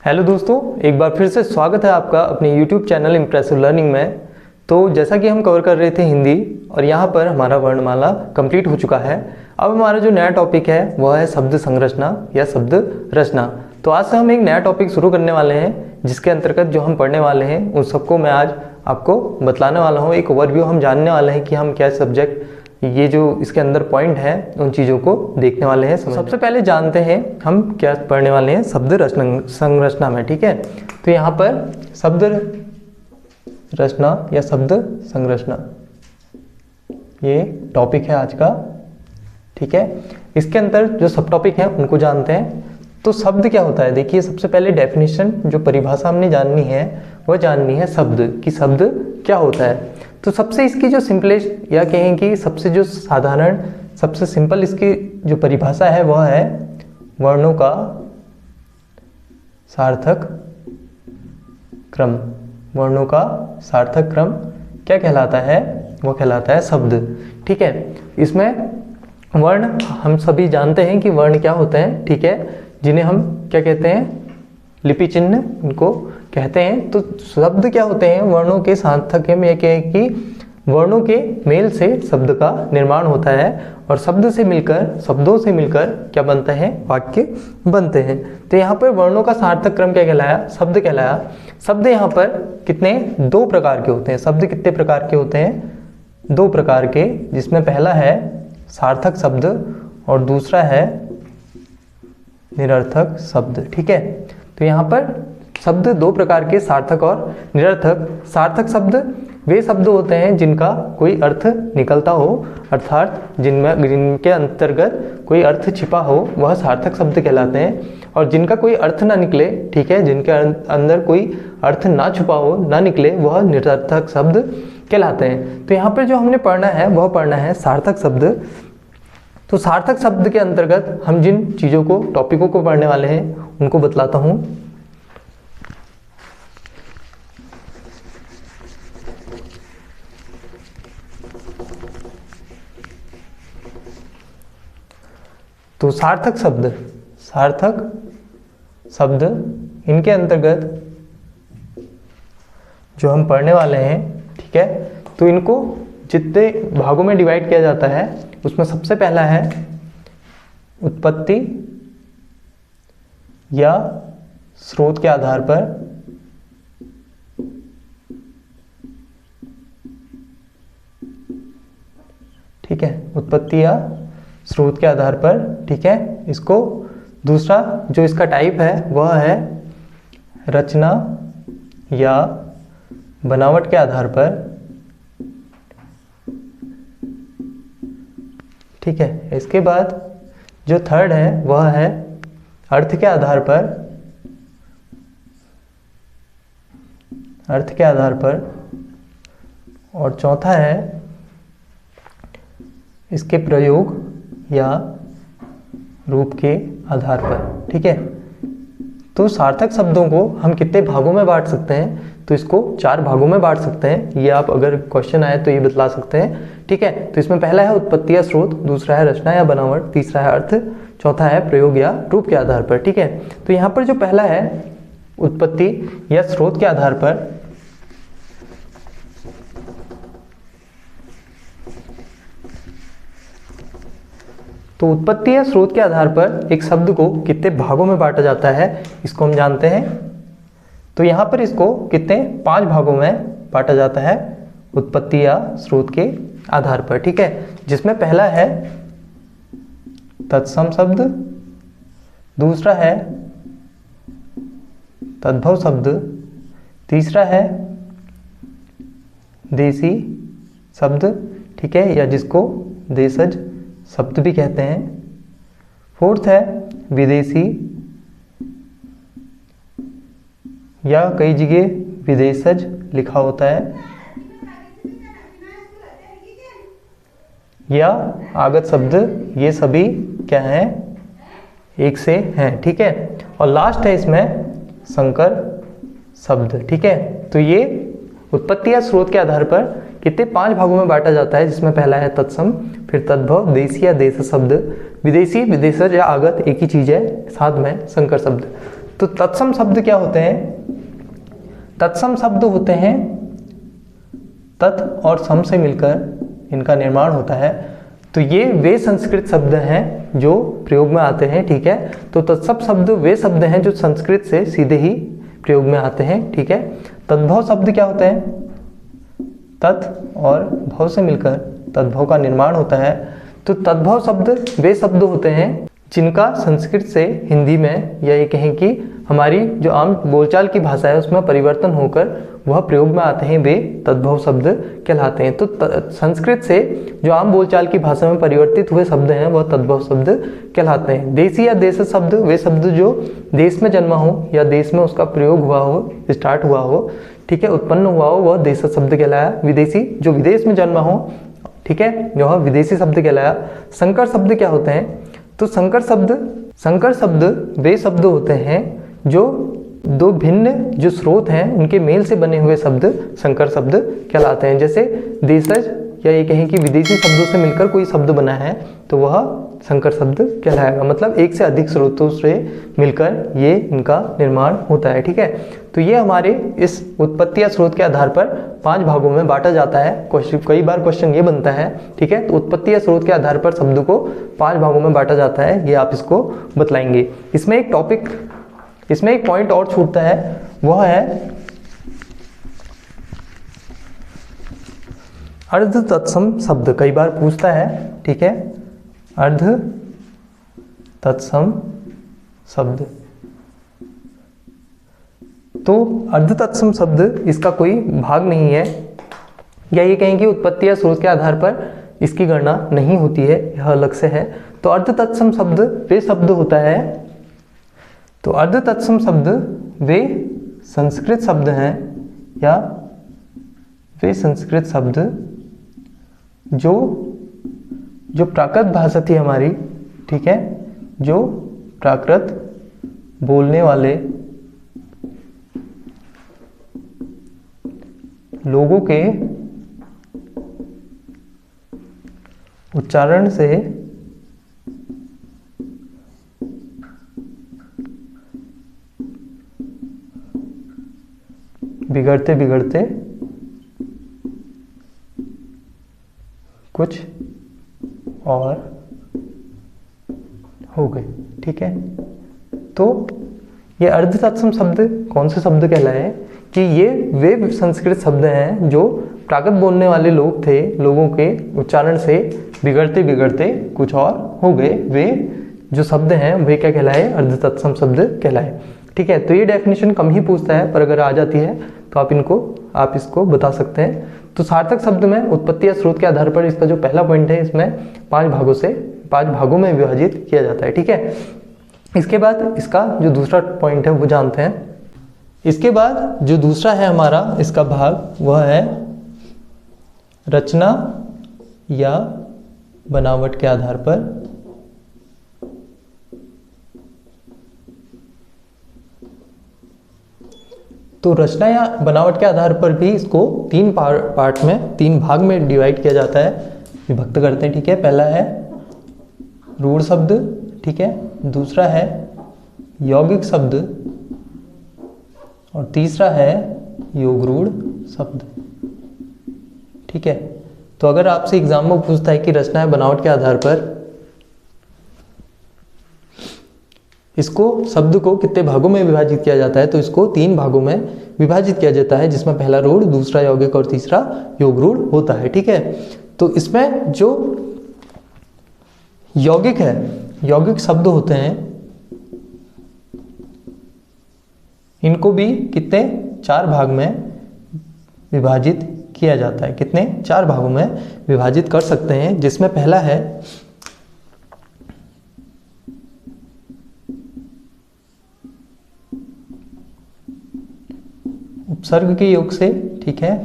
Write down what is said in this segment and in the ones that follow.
Hello दोस्तों, एक बार फिर से स्वागत है आपका अपने YouTube चैनल इम्प्रेसिव लर्निंग में। तो जैसा कि हम कवर कर रहे थे हिंदी, और यहाँ पर हमारा वर्णमाला कंप्लीट हो चुका है। अब हमारा जो नया टॉपिक है वह है शब्द संरचना या शब्द रचना। तो आज से हम एक नया टॉपिक शुरू करने वाले हैं, जिसके अंतर्गत जो हम पढ़ने वाले हैं उन सबको मैं आज आपको बतलाने वाला हूँ। एक ओवरव्यू हम जानने वाले हैं कि हम क्या सब्जेक्ट, ये जो इसके अंदर पॉइंट है उन चीज़ों को देखने वाले हैं। सबसे पहले जानते हैं हम क्या पढ़ने वाले हैं शब्द रचना संरचना में। ठीक है, तो यहाँ पर शब्द रचना या शब्द संरचना ये टॉपिक है आज का। ठीक है, इसके अंदर जो सब टॉपिक हैं उनको जानते हैं। तो शब्द क्या होता है, देखिए सबसे पहले डेफिनेशन जो परिभाषा हमने जाननी है वह जाननी है शब्द की। शब्द क्या होता है, तो सबसे इसकी जो सिंपलेस्ट या कहें कि सबसे जो साधारण सबसे सिंपल इसकी जो परिभाषा है वह है वर्णों का सार्थक क्रम। वर्णों का सार्थक क्रम क्या कहलाता है, वो कहलाता है शब्द। ठीक है, इसमें वर्ण हम सभी जानते हैं कि वर्ण क्या होते हैं। ठीक है, जिन्हें हम क्या कहते हैं, लिपि चिन्ह इनको कहते हैं। तो शब्द क्या होते हैं, वर्णों के सार्थक्य में यह कहें कि वर्णों के मेल से शब्द का निर्माण होता है, और शब्द से मिलकर, शब्दों से मिलकर क्या बनते हैं, वाक्य बनते हैं। तो यहाँ पर वर्णों का सार्थक क्रम क्या कहलाया, शब्द कहलाया। शब्द यहाँ पर कितने, दो प्रकार के होते हैं। शब्द कितने प्रकार के होते हैं, दो प्रकार के, जिसमें पहला है सार्थक शब्द और दूसरा है निरर्थक शब्द। ठीक है, तो यहाँ पर शब्द दो प्रकार के, सार्थक और निरर्थक। सार्थक शब्द वे शब्द होते हैं जिनका कोई अर्थ निकलता हो, अर्थात जिनके अंतर्गत कोई अर्थ छिपा हो, वह सार्थक शब्द कहलाते हैं। और जिनका कोई अर्थ ना निकले, ठीक है, जिनके अंदर कोई अर्थ ना छुपा हो, ना निकले, वह निरर्थक शब्द कहलाते हैं। तो यहाँ पर जो हमने पढ़ना है वह पढ़ना है सार्थक शब्द। तो सार्थक शब्द के अंतर्गत हम जिन चीज़ों को, टॉपिकों को पढ़ने वाले हैं उनको बतलाता हूँ। तो सार्थक शब्द, सार्थक शब्द इनके अंतर्गत जो हम पढ़ने वाले हैं, ठीक है, तो इनको जितने भागों में डिवाइड किया जाता है उसमें सबसे पहला है उत्पत्ति या स्रोत के आधार पर। ठीक है, उत्पत्ति या स्रोत के आधार पर। ठीक है, इसको दूसरा जो इसका टाइप है वह है रचना या बनावट के आधार पर। ठीक है, इसके बाद जो थर्ड है वह है अर्थ के आधार पर। अर्थ के आधार पर। और चौथा है इसके प्रयोग या रूप के आधार पर। ठीक है, तो सार्थक शब्दों को हम कितने भागों में बांट सकते हैं, तो इसको 4 भागों में बांट सकते हैं। ये आप अगर क्वेश्चन आए तो ये बतला सकते हैं। ठीक है, तो इसमें पहला है उत्पत्ति या स्रोत, दूसरा है रचना या बनावट, तीसरा है अर्थ, चौथा है प्रयोग या रूप के आधार पर। ठीक है, तो यहाँ पर जो पहला है उत्पत्ति या स्रोत के आधार पर, तो उत्पत्ति या स्रोत के आधार पर एक शब्द को कितने भागों में बांटा जाता है इसको हम जानते हैं। तो यहाँ पर इसको कितने 5 भागों में बांटा जाता है उत्पत्ति या स्रोत के आधार पर। ठीक है, जिसमें पहला है तत्सम शब्द, दूसरा है तद्भव शब्द, तीसरा है देशी शब्द, ठीक है, या जिसको देशज शब्द भी कहते हैं। फोर्थ है विदेशी, या कई जगह विदेशज लिखा होता है, या आगत शब्द। ये सभी क्या हैं, एक से हैं। ठीक है, और लास्ट है इसमें संकर शब्द। ठीक है, तो ये उत्पत्ति या स्रोत के आधार पर कितने 5 भागों में बांटा जाता है, जिसमें पहला है तत्सम, फिर तद्भव, देशी या देश शब्द, विदेशी, विदेशज या आगत एक ही चीज है, साथ में संकर शब्द। तो तत्सम शब्द क्या होते हैं? तत्सम शब्द होते हैं तत् और सम से मिलकर इनका निर्माण होता है। तो ये वे संस्कृत शब्द हैं जो प्रयोग में आते हैं, ठीक है। तो तत्सम शब्द वे शब्द हैं जो संस्कृत से सीधे ही प्रयोग में आते हैं, ठीक है। तद्भव शब्द क्या होते हैं? तत् और भव से मिलकर तद्भव का निर्माण होता है। तो तद्भव शब्द वे शब्द होते हैं जिनका संस्कृत से हिंदी में, या ये कहें कि हमारी जो आम बोलचाल की भाषा है उसमें परिवर्तन होकर वह प्रयोग में आते हैं, वे तद्भव शब्द कहलाते हैं। तो संस्कृत से जो आम बोलचाल की भाषा में परिवर्तित हुए शब्द हैं वह तद्भव शब्द कहलाते हैं। देशी या देश शब्द वे शब्द जो देश में जन्मा हो या देश में उसका प्रयोग हुआ हो, स्टार्ट हुआ हो, ठीक है, उत्पन्न हुआ हो, वह देश शब्द कहलाया। विदेशी जो विदेश में जन्मा हो, ठीक है, यह विदेशी शब्द कहलाया। संकर शब्द क्या होते हैं? तो संकर शब्द वे शब्द होते हैं जो दो भिन्न जो स्रोत हैं उनके मेल से बने हुए शब्द संकर शब्द कहलाते हैं। जैसे देशज या ये कहें कि विदेशी शब्दों से मिलकर कोई शब्द बना है तो वह संकर शब्द कहलाएगा। मतलब एक से अधिक स्रोतों से मिलकर ये इनका निर्माण होता है, ठीक है। तो ये हमारे इस उत्पत्ति या स्रोत के आधार पर 5 भागों में बांटा जाता है। कई बार क्वेश्चन ये बनता है, ठीक है। तो उत्पत्ति या स्रोत के आधार पर शब्द को 5 भागों में बांटा जाता है, ये आप इसको बतलाएंगे। इसमें एक पॉइंट और छूटता है, वह है अर्ध तत्सम शब्द। कई बार पूछता है, ठीक है, अर्ध तत्सम शब्द। तो अर्ध तत्सम शब्द इसका कोई भाग नहीं है, या ये कहें कि उत्पत्ति या स्रोत के आधार पर इसकी गणना नहीं होती है, यह अलग से है। तो अर्ध तत्सम शब्द वे शब्द होता है, तो अर्ध तत्सम शब्द वे संस्कृत शब्द हैं या वे संस्कृत शब्द जो प्राकृत भाषा थी हमारी, ठीक है, जो प्राकृत बोलने वाले लोगों के उच्चारण से बिगड़ते बिगड़ते कुछ और हो गए, ठीक है। तो ये अर्ध तत्सम शब्द कौन से शब्द कहलाए कि ये वे संस्कृत शब्द हैं जो प्राकृत बोलने वाले लोग थे, लोगों के उच्चारण से बिगड़ते बिगड़ते कुछ और हो गए। वे जो शब्द हैं वे क्या कहलाए? अर्ध तत्सम शब्द कहलाए, ठीक है। तो ये डेफिनेशन कम ही पूछता है, पर अगर आ जाती है तो आप इसको बता सकते हैं। तो सार्थक शब्द में उत्पत्ति या स्रोत के आधार पर इसका जो पहला पॉइंट है इसमें 5 भागों में विभाजित किया जाता है, ठीक है। इसके बाद इसका जो दूसरा पॉइंट है वो जानते हैं। इसके बाद जो दूसरा है हमारा इसका भाग, वह है रचना या बनावट के आधार पर। तो रचना या बनावट के आधार पर भी इसको 3 पार्ट में, 3 भाग में डिवाइड किया जाता है, विभक्त करते हैं, ठीक है। पहला है रूढ़ शब्द, ठीक है, दूसरा है यौगिक शब्द और तीसरा है योगरूढ़ शब्द, ठीक है। तो अगर आपसे एग्जाम में पूछता है कि रचना या बनावट के आधार पर इसको शब्द को कितने भागों में विभाजित किया जाता है, तो इसको 3 भागों में विभाजित किया जाता है, जिसमें पहला रूढ़, दूसरा यौगिक और तीसरा योगरूढ़ होता है, ठीक है। तो इसमें जो यौगिक है, यौगिक शब्द होते हैं, इनको भी कितने 4 भाग में विभाजित किया जाता है। कितने? 4 भागों में विभाजित कर सकते हैं, जिसमें पहला है उपसर्ग के योग से, ठीक है,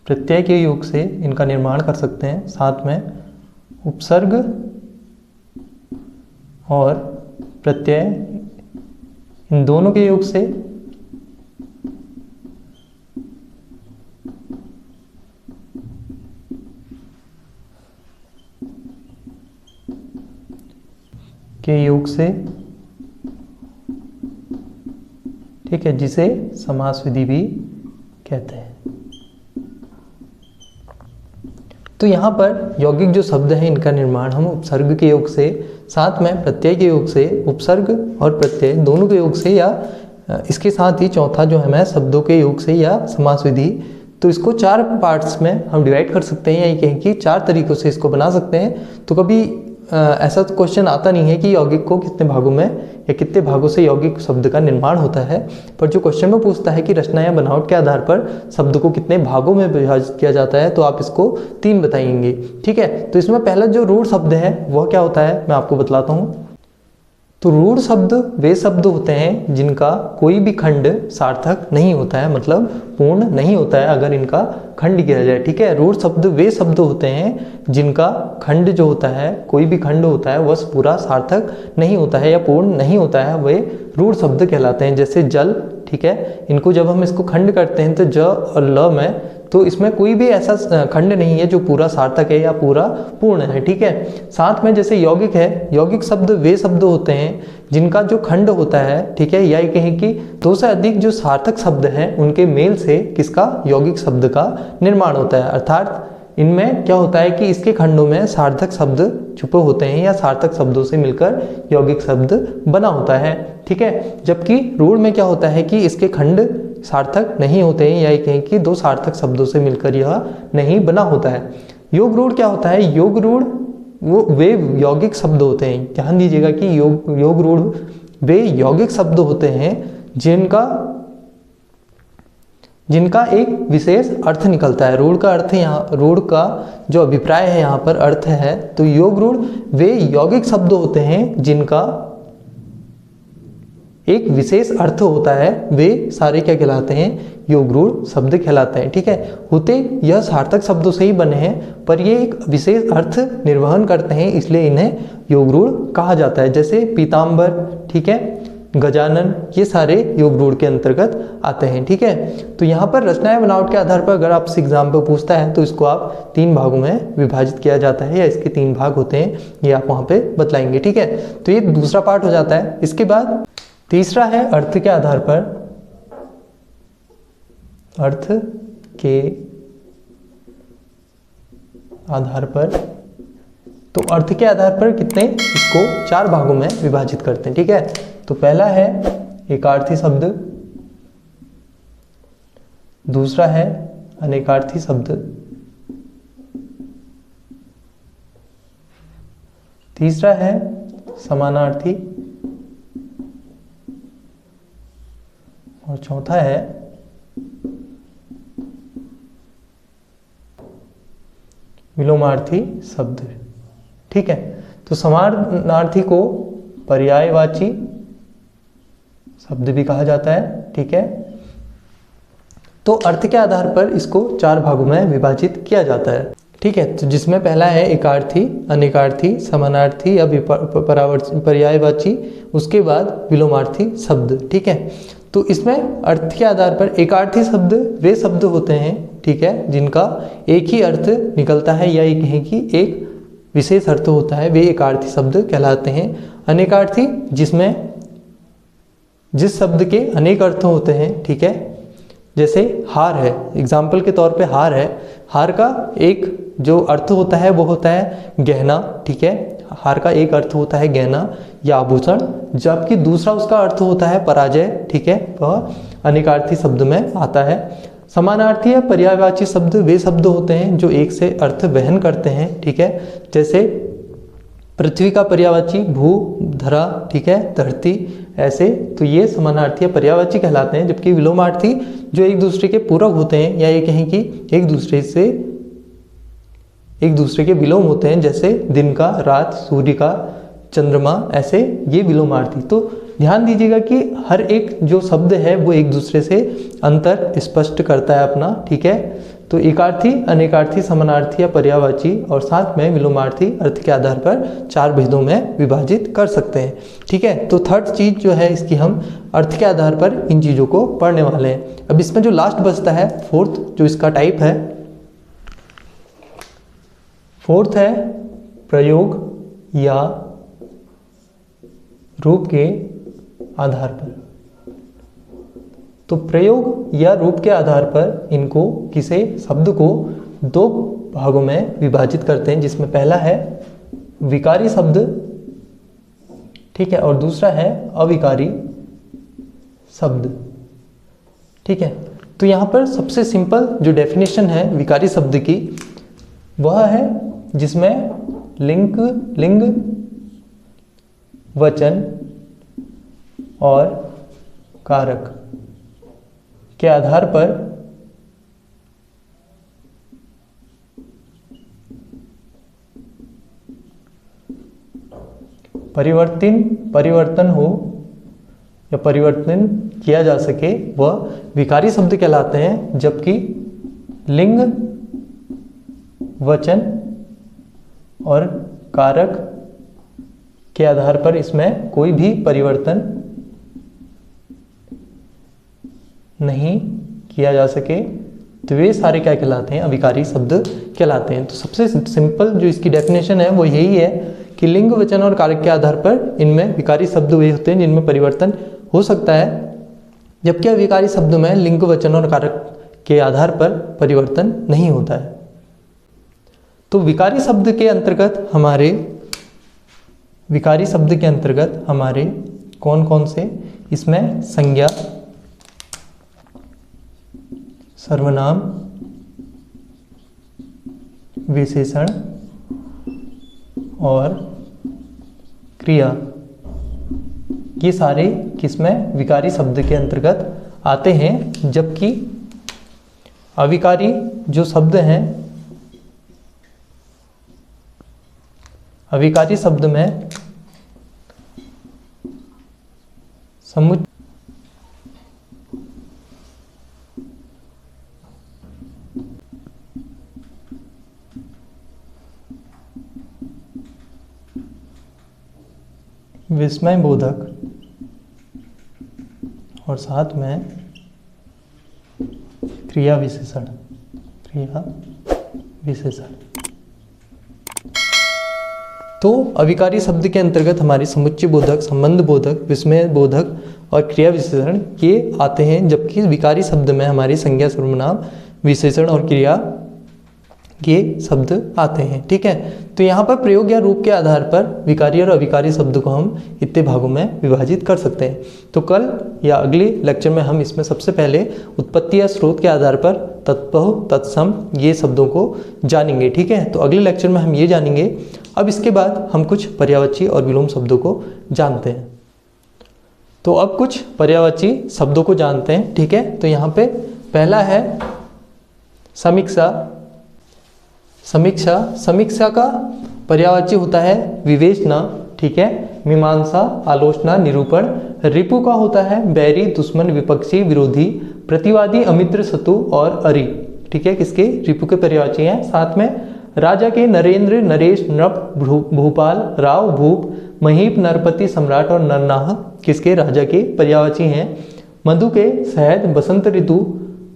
प्रत्यय के योग से इनका निर्माण कर सकते हैं। साथ में उपसर्ग और प्रत्यय इन दोनों के योग से ठीक है, जिसे समास विधि भी कहते हैं। तो यहाँ पर यौगिक जो शब्द हैं इनका निर्माण हम उपसर्ग के योग से, साथ में प्रत्यय के योग से, उपसर्ग और प्रत्यय दोनों के योग से, या इसके साथ ही चौथा जो है शब्दों के योग से या समास विधि, तो इसको 4 पार्ट्स में हम डिवाइड कर सकते हैं, या ये कहें कि 4 तरीक़ों से इसको बना सकते हैं। तो कभी ऐसा तो क्वेश्चन आता नहीं है कि यौगिक को कितने भागों में या कितने भागों से यौगिक शब्द का निर्माण होता है, पर जो क्वेश्चन में पूछता है कि रचना या बनावट के आधार पर शब्द को कितने भागों में विभाजित किया जाता है, तो आप इसको 3 बताएंगे। ठीक है, तो इसमें पहला जो रूढ़ शब्द है वह क्या होता है, मैं आपको बतलाता हूँ। तो रूढ़ शब्द वे शब्द होते हैं जिनका कोई भी खंड सार्थक नहीं होता है, मतलब पूर्ण नहीं होता है अगर इनका खंड किया जाए। ठीक है, रूढ़ शब्द वे शब्द होते हैं जिनका खंड जो होता है, कोई भी खंड होता है वह पूरा सार्थक नहीं होता है या पूर्ण नहीं होता है, वे रूढ़ शब्द कहलाते हैं। जैसे जल, ठीक है, इनको जब हम इसको खंड करते हैं तो ज और ल में, तो इसमें कोई भी ऐसा खंड नहीं है जो पूरा सार्थक है या पूरा पूर्ण है। ठीक है, साथ में जैसे यौगिक है, यौगिक शब्द वे शब्द होते हैं जिनका जो खंड होता है, ठीक है, या ये कहें कि 2 से अधिक जो सार्थक शब्द हैं उनके मेल से किसका, यौगिक शब्द का निर्माण होता है। अर्थात इनमें क्या होता है कि इसके खंडों में सार्थक शब्द छुपे होते हैं या सार्थक शब्दों से मिलकर यौगिक शब्द बना होता है। ठीक है, जबकि रूढ़ में क्या होता है कि इसके खंड सार्थक नहीं होते हैं, या ये कहें कि 2 सार्थक शब्दों से मिलकर यह नहीं बना होता है। योग रूढ़ क्या होता है, योग रूढ़ वो वे यौगिक शब्द होते हैं, ध्यान दीजिएगा कि योग रूढ़ वे यौगिक शब्द होते हैं जिनका एक विशेष अर्थ निकलता है। रूढ़ का अर्थ यहाँ, रूढ़ का जो अभिप्राय है यहाँ पर अर्थ है, तो योग रूढ़ वे यौगिक शब्द होते हैं जिनका एक विशेष अर्थ होता है, वे सारे क्या कहलाते हैं, योग रूढ़ शब्द कहलाते हैं। ठीक है, होते यह सार्थक शब्दों से ही बने हैं, पर ये एक विशेष अर्थ निर्वहन करते हैं, इसलिए इन्हें योग रूढ़ कहा जाता है। जैसे पीताम्बर, ठीक है, गजानन, ये सारे योग रूढ़ के अंतर्गत आते हैं। ठीक है, तो यहाँ पर रचना या बनावट के आधार पर अगर आपसे एग्जाम पे पूछता है तो इसको आप 3 भागों में विभाजित किया जाता है, या इसके 3 भाग होते हैं, ये आप वहाँ पे बतलाएंगे। ठीक है, तो ये दूसरा पार्ट हो जाता है। इसके बाद तीसरा है अर्थ के आधार पर, अर्थ के आधार पर। तो अर्थ के आधार पर कितने, इसको 4 भागों में विभाजित करते हैं। ठीक है, तो पहला है एकार्थी शब्द, दूसरा है अनेकार्थी शब्द, तीसरा है समानार्थी, और चौथा है विलोमार्थी शब्द। ठीक है, तो समानार्थी को पर्यायवाची शब्द भी कहा जाता है। ठीक है, तो अर्थ के आधार पर इसको 4 भागों में विभाजित किया जाता है। ठीक है, तो जिसमें पहला है एकार्थी, अनेकार्थी, समानार्थी या पर्यायवाची, उसके बाद विलोमार्थी शब्द। ठीक है, तो इसमें अर्थ के आधार पर एकार्थी शब्द वे शब्द होते हैं, ठीक है, जिनका एक ही अर्थ निकलता है, या ये कहें कि एक विशेष अर्थ होता है, वे एकार्थी शब्द कहलाते हैं। अनेकार्थी जिसमें जिस शब्द के अनेक अर्थ होते हैं। ठीक है, जैसे हार है, एग्जाम्पल के तौर पे हार है, हार का एक जो अर्थ होता है वो होता है गहना। ठीक है, हार का एक अर्थ होता है गहना या आभूषण, जबकि दूसरा उसका अर्थ होता है पराजय। ठीक है, वह अनेकार्थी शब्द में आता है। समानार्थी या पर्यायवाची शब्द वे शब्द होते हैं जो एक से अर्थ वहन करते हैं। ठीक है, जैसे पृथ्वी का पर्यायवाची भू, धरा, ठीक है, धरती, ऐसे, तो ये समानार्थी या पर्यायवाची कहलाते हैं। जबकि विलोमार्थी जो एक दूसरे के पूरक होते हैं, या ये कहें कि एक दूसरे के विलोम होते हैं, जैसे दिन का रात, सूर्य का चंद्रमा, ऐसे ये विलोमार्थी। तो ध्यान दीजिएगा कि हर एक जो शब्द है वो एक दूसरे से अंतर स्पष्ट करता है अपना। ठीक है, तो एकार्थी, अनेकार्थी, समानार्थी या पर्यायवाची और साथ में विलोमार्थी अर्थ के आधार पर 4 भेदों में विभाजित कर सकते हैं। ठीक है, तो थर्ड चीज जो है इसकी हम अर्थ के आधार पर इन चीज़ों को पढ़ने वाले हैं। अब इसमें जो लास्ट बचता है फोर्थ, जो इसका टाइप है, फोर्थ है प्रयोग या रूप के आधार पर। तो प्रयोग या रूप के आधार पर इनको किसी शब्द को दो भागों में विभाजित करते हैं, जिसमें पहला है विकारी शब्द, ठीक है, और दूसरा है अविकारी शब्द, ठीक है। तो यहाँ पर सबसे सिंपल जो डेफिनेशन है विकारी शब्द की वह है जिसमें लिंग, वचन और कारक के आधार पर परिवर्तन हो या परिवर्तन किया जा सके वह विकारी शब्द कहलाते हैं, जबकि लिंग, वचन और कारक के आधार पर इसमें कोई भी परिवर्तन नहीं किया जा सके तो वे सारे क्या कहलाते हैं, अविकारी शब्द कहलाते हैं। तो सबसे सिंपल जो इसकी डेफिनेशन है वो यही है कि लिंग, वचन और कारक के आधार पर इनमें विकारी शब्द वे होते हैं जिनमें परिवर्तन हो सकता है, जबकि अविकारी शब्द में लिंग, वचन और कारक के आधार पर परिवर्तन नहीं होता है। तो विकारी शब्द के अंतर्गत हमारे कौन कौन से, इसमें संज्ञा, सर्वनाम, विशेषण और क्रिया, ये सारे किसमें, विकारी शब्द के अंतर्गत आते हैं। जबकि अविकारी जो शब्द हैं, अविकारी शब्द में विस्मय बोधक और साथ में क्रिया विशेषण। तो अविकारी शब्द के अंतर्गत हमारे समुच्चय बोधक, संबंध बोधक, विस्मय बोधक और क्रिया विशेषण ये आते हैं, जबकि विकारी शब्द में हमारी संज्ञा, सर्वनाम, विशेषण और क्रिया ये शब्द आते हैं, ठीक है। तो यहाँ पर प्रयोग या रूप के आधार पर विकारी और अविकारी शब्द को हम इतने भागों में विभाजित कर सकते हैं। तो कल या अगले लेक्चर में हम इसमें सबसे पहले उत्पत्ति या स्रोत के आधार पर तत्पह, तत्सम ये शब्दों को जानेंगे, ठीक है। तो अगले लेक्चर में हम ये जानेंगे। अब इसके बाद हम कुछ पर्यायवाची और विलोम शब्दों को जानते हैं। तो अब कुछ पर्यायवाची शब्दों को जानते हैं, ठीक है। तो यहाँ पे पहला है समीक्षा। समीक्षा का पर्यायवाची होता है विवेचना, ठीक है, मीमांसा, आलोचना, निरूपण। रिपु का होता है बैरी, दुश्मन, विपक्षी, विरोधी, प्रतिवादी, अमित्र, शत्रु और अरि, ठीक है, किसके रिपु के पर्यायवाची हैं। साथ में राजा के नरेंद्र, नरेश, नृप, भूपाल, राव, भूप, महीप, नरपति, सम्राट और नरनाह किसके राजा के पर्यायवाची हैं। मधु के शहद, बसंत ऋतु,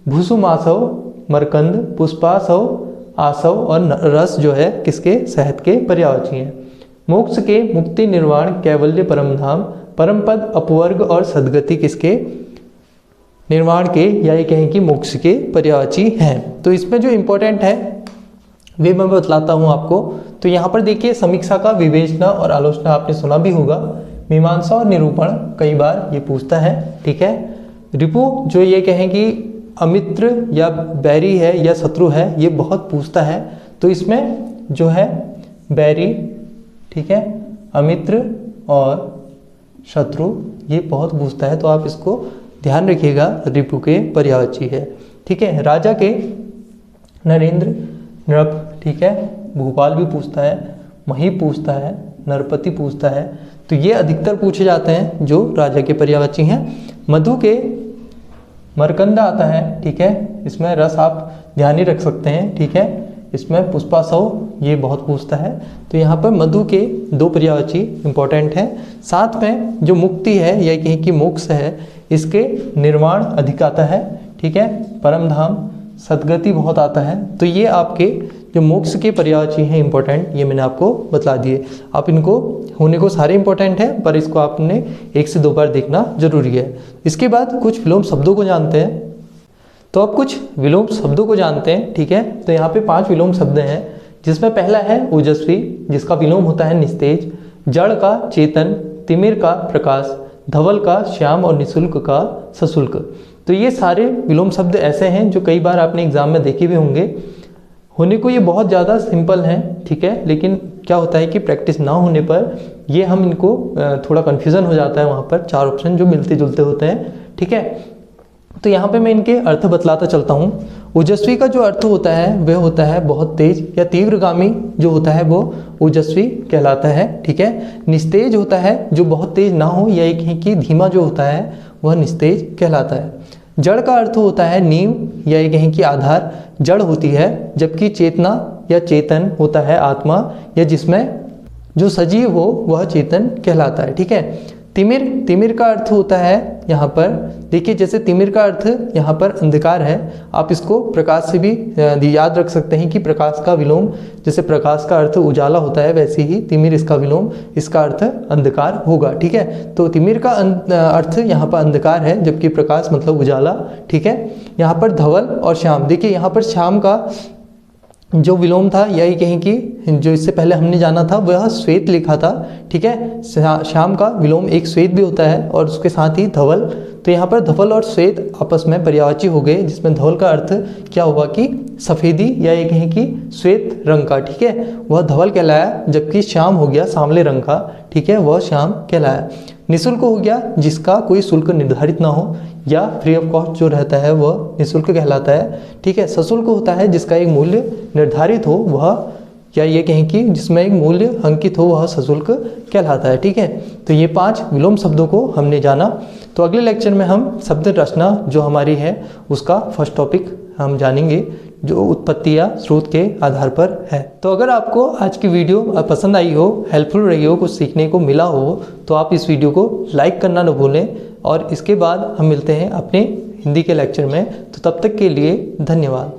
भूसुमासव, मरकंद, पुष्पासव, आसव और रस जो है किसके शहद के पर्यायवाची हैं। मोक्ष के मुक्ति, निर्वाण, कैवल्य, परमधाम, परमपद, अपवर्ग और सद्गति किसके निर्वाण के या ये कहें कि मोक्ष के पर्यायवाची हैं। तो इसमें जो इम्पोर्टेंट है वे मैं बतलाता हूँ आपको। तो यहाँ पर देखिए समीक्षा का विवेचना और आलोचना आपने सुना भी होगा। मीमांसा और निरूपण कई बार ये पूछता है, ठीक है। रिपु जो ये कहें कि अमित्र या बैरी है या शत्रु है ये बहुत पूछता है। तो इसमें जो है बैरी, ठीक है, अमित्र और शत्रु ये बहुत पूछता है, तो आप इसको ध्यान रखिएगा, रिपु के पर्यायवाची है, ठीक है। राजा के नरेंद्र, नृप, ठीक है, भूपाल भी पूछता है, महीप पूछता है, नरपति पूछता है। तो ये अधिकतर पूछे जाते हैं जो राजा के पर्यायवाची हैं। मधु के मरकंद आता है, ठीक है, इसमें रस आप ध्यान ही रख सकते हैं, ठीक है। इसमें पुष्पासव ये बहुत पूछता है। तो यहाँ पर मधु के दो पर्यायवाची इंपॉर्टेंट हैं। साथ में जो मुक्ति है या कहीं की मोक्ष है इसके निर्वाण अधिक आता है, ठीक है, परमधाम, सद्गति बहुत आता है। तो ये आपके जो मोक्ष के पर्यायवाची हैं इंपॉर्टेंट, ये मैंने आपको बतला दिए। आप इनको होने को सारे इंपॉर्टेंट हैं, पर इसको आपने 1 से 2 बार देखना जरूरी है। इसके बाद कुछ विलोम शब्दों को जानते हैं। तो अब कुछ विलोम शब्दों को जानते हैं, ठीक है। तो यहाँ पे 5 विलोम शब्द हैं, जिसमें पहला है ओजस्वी, जिसका विलोम होता है निस्तेज, जड़ का चेतन, तिमिर का प्रकाश, धवल का श्याम और निशुल्क का सशुल्क। तो ये सारे विलोम शब्द ऐसे हैं जो कई बार आपने एग्जाम में देखे भी होंगे। होने को ये बहुत ज़्यादा सिंपल हैं, ठीक है, लेकिन क्या होता है कि प्रैक्टिस ना होने पर ये हम इनको थोड़ा कन्फ्यूज़न हो जाता है। वहाँ पर 4 ऑप्शन जो मिलते जुलते होते हैं, ठीक है। तो यहाँ पे मैं इनके अर्थ बतलाता चलता हूँ। ओजस्वी का जो अर्थ होता है वह होता है बहुत तेज या तीव्रगामी, जो होता है वो ओजस्वी कहलाता है, ठीक है। निस्तेज होता है जो बहुत तेज ना हो, या एक ही कि धीमा जो होता है वह निस्तेज कहलाता है। जड़ का अर्थ होता है नींव या ये कहें कि आधार, जड़ होती है, जबकि चेतना या चेतन होता है आत्मा, या जिसमें जो सजीव हो वह चेतन कहलाता है, ठीक है। तिमिर का अर्थ होता है यहाँ पर, देखिए जैसे तिमिर का अर्थ यहाँ पर अंधकार है, आप इसको प्रकाश से भी याद रख सकते हैं कि प्रकाश का विलोम, जैसे प्रकाश का अर्थ उजाला होता है वैसे ही तिमिर इसका विलोम, इसका अर्थ अंधकार होगा, ठीक है। तो तिमिर का अर्थ यहाँ पर अंधकार है, जबकि प्रकाश मतलब उजाला, ठीक है। यहाँ पर धवल और श्याम, देखिए यहाँ पर श्याम का जो विलोम था, यही कहीं कि जो इससे पहले हमने जाना था वह श्वेत लिखा था, ठीक है। श्याम का विलोम एक श्वेत भी होता है और उसके साथ ही धवल। तो यहाँ पर धवल और श्वेत आपस में पर्यायवाची हो गए, जिसमें धवल का अर्थ क्या हुआ कि सफ़ेदी या ये कहीं कि श्वेत रंग का, ठीक है, वह धवल कहलाया, जबकि श्याम हो गया सांवले रंग का, ठीक है, वह श्याम कहलाया। निःशुल्क हो गया जिसका कोई शुल्क निर्धारित ना हो या फ्री ऑफ कॉस्ट जो रहता है वह निःशुल्क कहलाता है, ठीक है। सशुल्क होता है जिसका एक मूल्य निर्धारित हो, वह या ये कहें कि जिसमें एक मूल्य अंकित हो, वह सशुल्क कहलाता है, ठीक है। तो ये 5 विलोम शब्दों को हमने जाना। तो अगले लेक्चर में हम शब्द रचना जो हमारी है उसका फर्स्ट टॉपिक हम जानेंगे, जो उत्पत्ति या स्रोत के आधार पर है। तो अगर आपको आज की वीडियो पसंद आई हो, हेल्पफुल रही हो, कुछ सीखने को मिला हो, तो आप इस वीडियो को लाइक करना न भूलें। और इसके बाद हम मिलते हैं अपने हिंदी के लेक्चर में। तो तब तक के लिए धन्यवाद।